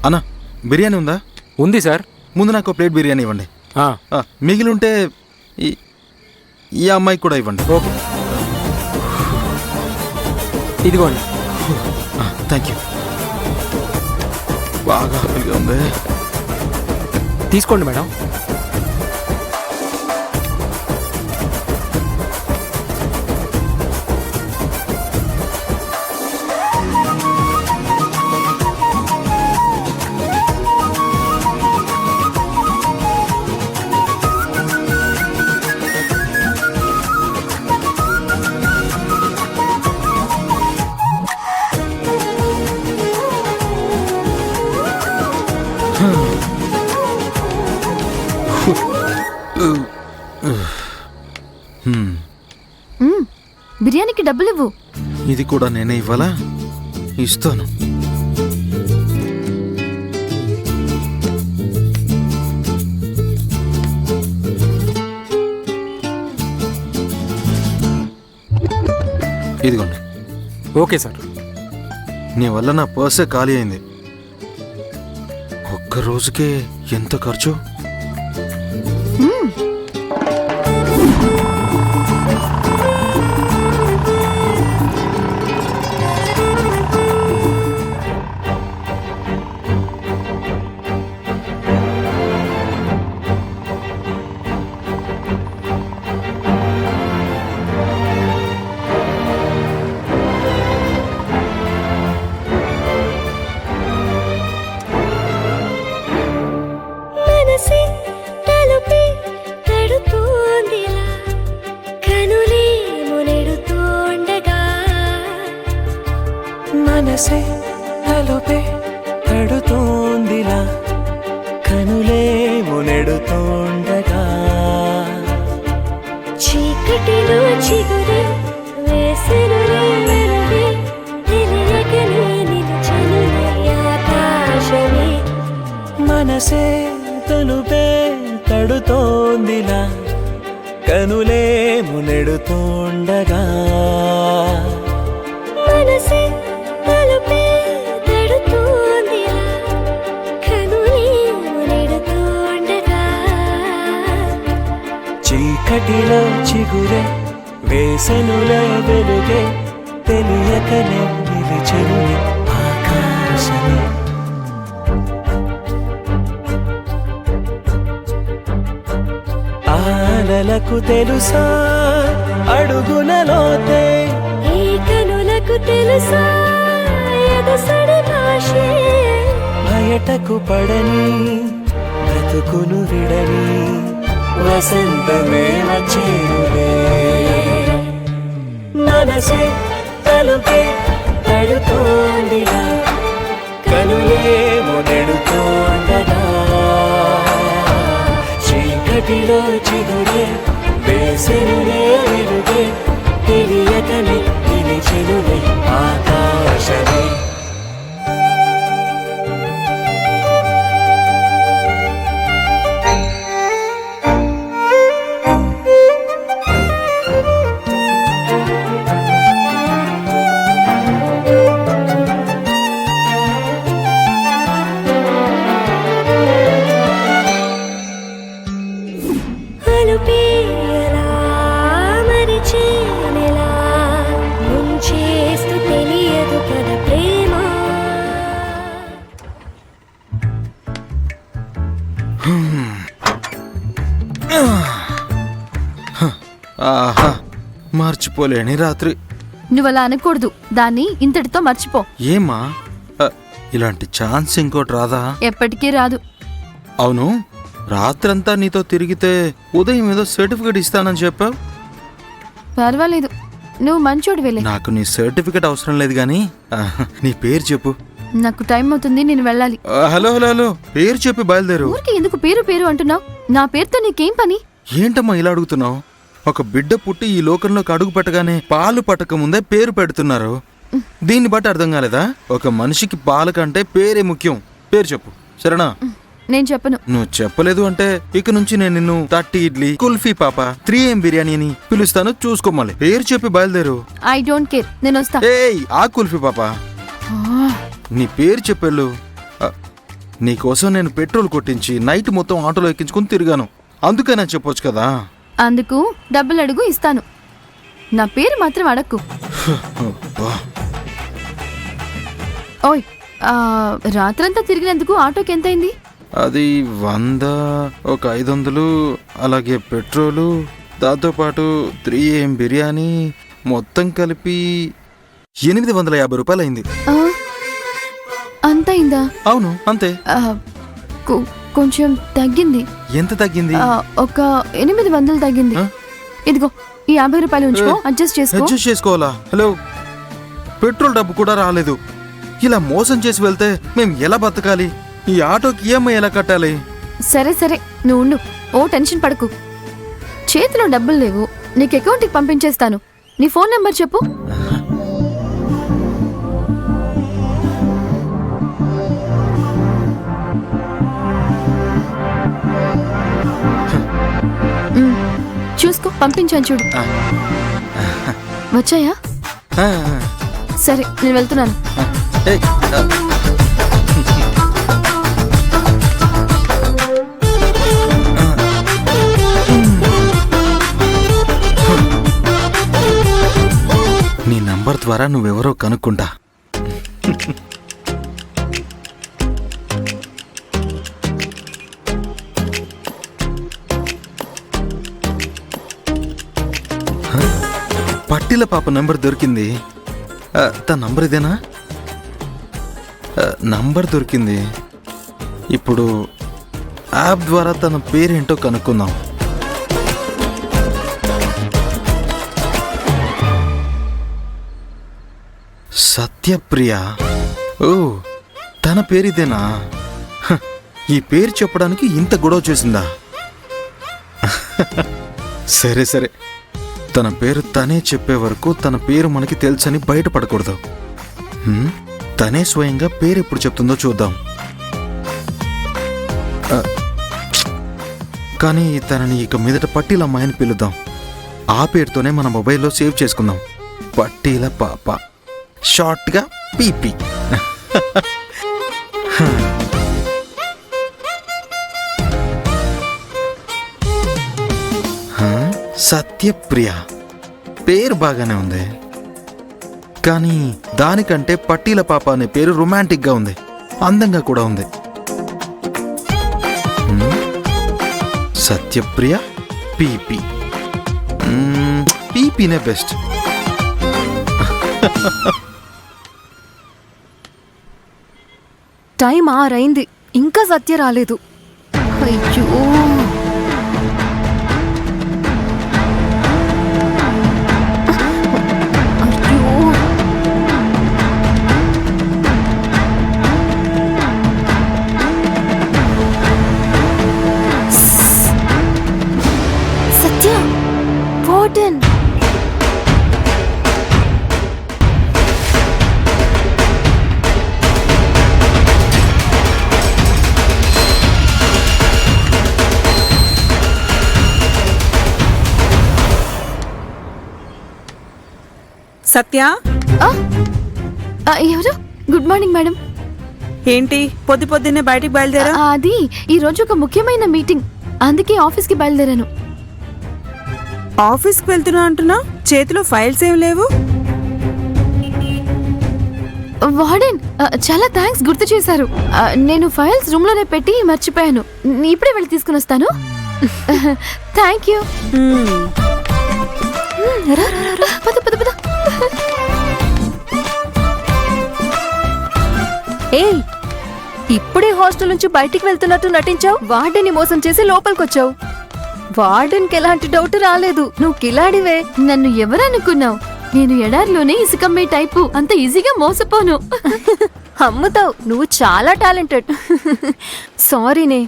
అన్నా బిర్యానీ ఉందా? ఉంది సార్. ముందు నాకు ప్లేట్ బిర్యానీ ఇవ్వండి. మిగిలి ఉంటే ఈ అమ్మాయికి కూడా ఇవ్వండి. ఓకే, ఇదిగోండి. Thank you. బాగా ఆకలిగా ఉంది. తీసుకోండి మేడం. బిర్యానీకి డబ్బులు ఇవ్వు. ఇది కూడా నేనే ఇవ్వాలా? ఇస్తాను. ఇదిగోండి. Okay sir. నీ వల్ల నా పర్సే ఖాళీ అయింది. ఒక్క రోజుకే ఎంత ఖర్చు? మనసే తలుపే తడుతోందిలా కనులే మునెడుతోండగా చీకటిలో చిగురే వేసెనులే వెలుగే తెలియకనే నిలిచెనులే ఆకాశమే. మనసే తలుపే తడుతోందిలా కనులే మునెడుతోండగా మనసే తలుపే తడుతోందిలా కనులే మునెడుతోండగా చీకటిలో చిగురే వేసెనులే వెలుగే తెలియకనే నిలిచెనులే ఆకాశమే. ఆలలకు తెలుసా అడుగునలోతే, ఈ కనులకు తెలుసా ఎదసడి భాషే. బయటకు పడని బ్రతుకును విడని వసంతమే వచ్చేరులే. మనసే తలుపే తడుతోందిలా కనులే మునెడుతోండగా చీకటిలో చిగురే వేసెనులే వెలుగే తెలియకనే నిలిచెనులే ఆకాశమే. ఆహా, మర్చిపోలేని రాత్రి. నువ్వలా అనకూడదు. దాన్ని ఇంతటితో మర్చిపో. ఏమా ఇలాంటి ఛాన్స్ ఇంకోటి రాదా? ఎప్పటికీ రాదు. అవును, రాత్రంతా నీతో తిరిగితే ఉదయం ఏదో సర్టిఫికేట్ ఇస్తానని చెప్పావు. పర్వాలేదు, నువ్వు మంచోడివేలే. నాకు నీ సర్టిఫికేట్ అవసరం లేదు గాని నీ పేరు చెప్పు. నాకు టైం అవుతుంది, నేను వెళ్ళాలి. హలో హలో హలో, పేరు చెప్పి బయలుదేరు. ఊరికి ఎందుకు పేరు పేరు అంటున్నావు? నా పేరుతో నీకేం పని? ఏంటమ్మా ఇలా అడుగుతున్నావు? ఒక బిడ్డ పుట్టి ఈ లోకంలోకి అడుగు పెట్టగానే పాలు పట్టక ముందే పేరు పెడుతున్నారు. దీన్ని బట్టి అర్థం కాలేదా? ఒక మనిషికి పాల కంటే పేరే ముఖ్యం. పేరు చెప్పు, సరేనా? నేను చెప్పను. నువ్వు చెప్పలేదు అంటే ఇక నుంచి నేను నిన్ను 30 ఇడ్లీ, కుల్ఫీ పాప, 3 బిర్యానీ అని పిలుస్తాను. చూసుకోమని పేరు చెప్పి బయలుదేరు. ఐ డోంట్ కేర్, నేను వస్తా. ఏయ్, ఆ కుల్ఫీ పాప, నీ పేరు చెప్పెళ్ళు. నీకోసం నేను పెట్రోల్ కొట్టించి నైట్ మొత్తం ఆటోలో ఎక్కించుకుని తిరిగాను. అందుకనే చెప్పొచ్చు కదా. అందుకు డబ్బులు అడుగు, ఇస్తాను. నా పేరు మాత్రం అడక్కు. అబ్బా. ఓయ్, రాత్రంతా తిరిగినందుకు ఆటోకి ఎంతైంది? అది 100, ఒక 500, అలాగే పెట్రోలు, దాంతోపాటు 3 AM బిర్యానీ, మొత్తం కలిపి 850 రూపాయలు అయింది. అంతైందా? అవును, అంతే. కొంచెం తగ్గింది. ఎంత తగ్గింది? ఒక 800 తగ్గింది. ఇదిగో ఈ 50 రూపాయలు ఉంచుకో, అడ్జస్ట్ చేసుకో. అడ్జస్ట్ చేసుకోవాలా? హలో, పెట్రోల్ డబ్బు కూడా రాలేదు. ఇలా మోసం చేసి వెళ్తే మేము ఎలా బతకాలి? ఈ ఆటోకి ఈఎంఐ ఎలా కట్టాలి? సరే సరే, నువ్వు ఉండు. ఓ టెన్షన్ పడకు. చేతిలో డబ్బులు లేవు, నీకు అకౌంట్కి పంపించేస్తాను. నీ ఫోన్ నెంబర్ చెప్పు. చూసుకో, పంపించాను చూడు. వచ్చాయా? సరే, నేను వెళ్తున్నాను. ఏయ్, నీ నంబర్ ద్వారా నువ్వెవరో కనుక్కుంటా. పట్టిల పాప నంబర్ దొరికింది. తన నంబర్ ఇదేనా? నంబర్ దొరికింది. ఇప్పుడు యాప్ ద్వారా తన పేరేంటో కనుక్కుందాం. సత్యప్రియ. ఓ, తన పేరిదేనా? ఈ పేరు చెప్పడానికి ఇంత గొడవ చేసిందా? సరే సరే, తన పేరు తనే చెప్పే వరకు తన పేరు మనకి తెలుసని బయటపడకూడదు. తనే స్వయంగా పేరు ఎప్పుడు చెప్తుందో చూద్దాం. కానీ తనని ఇక మీదట పట్టీల అమ్మాయిని పిలుద్దాం. ఆ పేరుతోనే మన మొబైల్లో సేవ్ చేసుకుందాం. పట్టీల పాప, షార్ట్గా పీపీ. సత్యప్రియ పేరు బాగానే ఉంది, కానీ దానికంటే పట్టీల పాప అనే పేరు రొమాంటిక్గా ఉంది, అందంగా కూడా ఉంది. సత్యప్రియ పీపీ. పీపీనే బెస్ట్. టైం 6 అయింది, ఇంకా సత్య రాలేదు. అయ్యో, సత్య వార్డెన్. సత్య, ఎవరు? Good morning madam. ఏంటి పొద్దున్నే బయటికి బయలుదేరా? అది ఈ రోజు ఒక ముఖ్యమైన మీటింగ్, అందుకే ఆఫీస్కి బయలుదేరాను. ఆఫీస్కి వెళ్తున్నా అంటున్నా, చేతిలో ఫైల్స్ ఏం లేవు? వార్డెన్, చాలా థ్యాంక్స్, గుర్తు చేశారు. నేను ఫైల్స్ రూమ్ లోనే పెట్టి మర్చిపోయాను. ఇప్పుడే వెళ్ళి తీసుకుని వస్తాను. Thank you. పద పద పద. ఏయ్, ఇప్పుడే హాస్టల్ నుంచి బయటికి వెళ్తున్నట్టు నటించావు. వార్డెన్ని మోసం చేసి లోపలికొచ్చావు. వార్డెన్కి ఎలాంటి డౌట్ రాలేదు. నువ్వు కిలాడివే. నన్ను ఎవరనుకున్నావు? నేను ఎడారిలోనే ఇసుకమ్మే టైపు, అంత ఈజీగా మోసపోను. అమ్ముతావు, నువ్వు చాలా టాలెంటెడ్. సారీనే,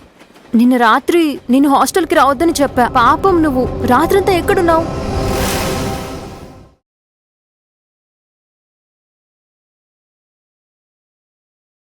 నిన్న రాత్రి నేను హాస్టల్కి రావద్దని చెప్పా. పాపం, నువ్వు రాత్రంతా ఎక్కడున్నావు?